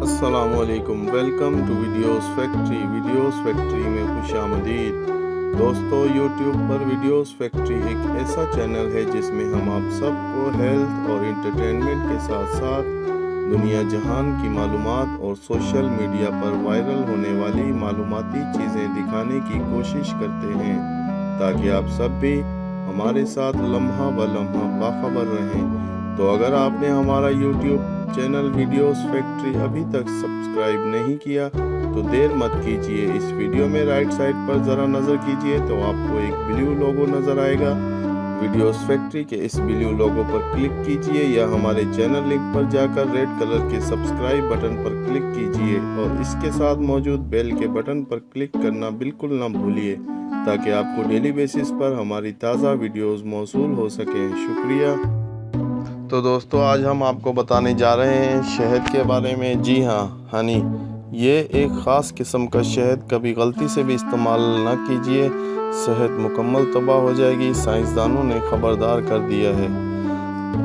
अस्सलाम वालेकुम। Welcome two videos factory में खुशामदीद। दोस्तों, यूट्यूब पर वीडियोस फैक्ट्री एक ऐसा चैनल है जिसमें हम आप सबको हेल्थ और इंटरटेनमेंट के साथ साथ दुनिया जहान की मालूमात और सोशल मीडिया पर वायरल होने वाली मालूमाती चीज़ें दिखाने की कोशिश करते हैं ताकि आप सब भी हमारे साथ लम्हा ब लम्हा बाखबर रहें। तो अगर आपने हमारा यूट्यूब चैनल वीडियोस फैक्ट्री अभी तक सब्सक्राइब नहीं किया तो देर मत कीजिए। इस वीडियो में राइट साइड पर ज़रा नज़र कीजिए तो आपको एक ब्लू लोगो नज़र आएगा। वीडियोस फैक्ट्री के इस ब्लू लोगो पर क्लिक कीजिए या हमारे चैनल लिंक पर जाकर रेड कलर के सब्सक्राइब बटन पर क्लिक कीजिए और इसके साथ मौजूद बेल के बटन पर क्लिक करना बिल्कुल ना भूलिए ताकि आपको डेली बेसिस पर हमारी ताज़ा वीडियोस मौसूल हो सकें। शुक्रिया। तो दोस्तों, आज हम आपको बताने जा रहे हैं शहद के बारे में। जी हाँ, हनी, ये एक ख़ास किस्म का शहद, कभी गलती से भी इस्तेमाल न कीजिए, सेहत मुकम्मल तबाह हो जाएगी। साइंसदानों ने खबरदार कर दिया है।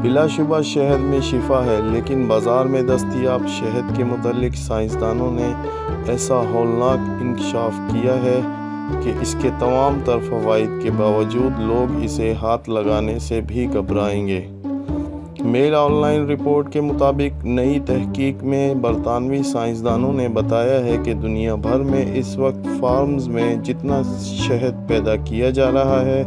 बिलाशुबा शहद में शिफा है, लेकिन बाज़ार में दस्तयाब शहद के मुतालिक साइंसदानों ने ऐसा हौलनाक इंकशाफ किया है कि इसके तमाम तर फ़वाइद के बावजूद लोग इसे हाथ लगाने से भी घबराएंगे। मेल ऑनलाइन रिपोर्ट के मुताबिक नई तहकीक में बरतानवी साइंसदानों ने बताया है कि दुनिया भर में इस वक्त फार्म्स में जितना शहद पैदा किया जा रहा है,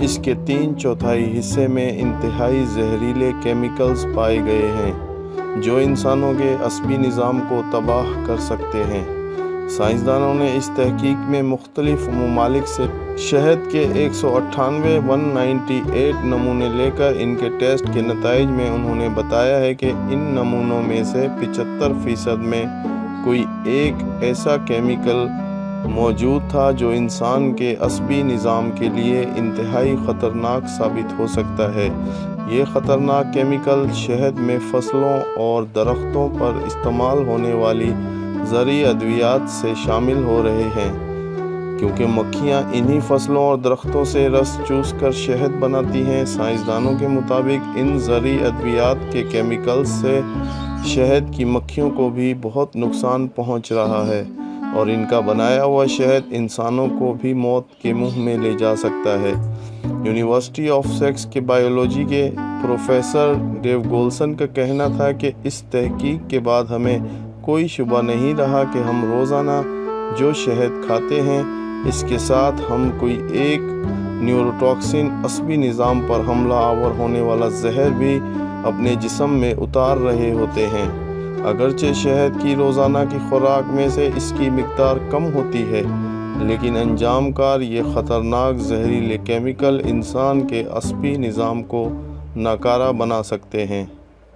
इसके 3/4 हिस्से में इंतहाई जहरीले केमिकल्स पाए गए हैं जो इंसानों के असबी निज़ाम को तबाह कर सकते हैं। साइंसदानों ने इस तहकीक में मुख्तलिफ ममालिक से शहद के 198 नमूने लेकर इनके टेस्ट के नताइज में उन्होंने बताया है कि इन नमूनों में से 75% में कोई एक ऐसा केमिकल मौजूद था जो इंसान के असबी निज़ाम के लिए इंतहाई ख़तरनाक साबित हो सकता है। ये ख़तरनाक केमिकल शहद में फसलों और दरख्तों पर इस्तेमाल होने वाली ज़रूरी अद्वियात से शामिल हो रहे हैं, क्योंकि मक्खियाँ इन्हीं फसलों और दरख्तों से रस चूस कर शहद बनाती हैं। साइंसदानों के मुताबिक इन ज़रूरी अद्वियात के केमिकल्स से शहद की मक्खियों को भी बहुत नुकसान पहुंच रहा है और इनका बनाया हुआ शहद इंसानों को भी मौत के मुंह में ले जा सकता है। यूनिवर्सिटी ऑफ सेक्स के बायोलॉजी के प्रोफेसर डेव गोल्सन का कहना था कि इस तहकीक के बाद हमें कोई शुबा नहीं रहा कि हम रोज़ाना जो शहद खाते हैं, इसके साथ हम कोई एक न्यूरोटॉक्सिन असबी निज़ाम पर हमला आवर होने वाला जहर भी अपने जिस्म में उतार रहे होते हैं। अगरचे शहद की रोज़ाना की खुराक में से इसकी मिक़दार कम होती है, लेकिन अंजाम कार ये ख़तरनाक जहरीले केमिकल इंसान के असबी निज़ाम को नाकारा बना सकते हैं।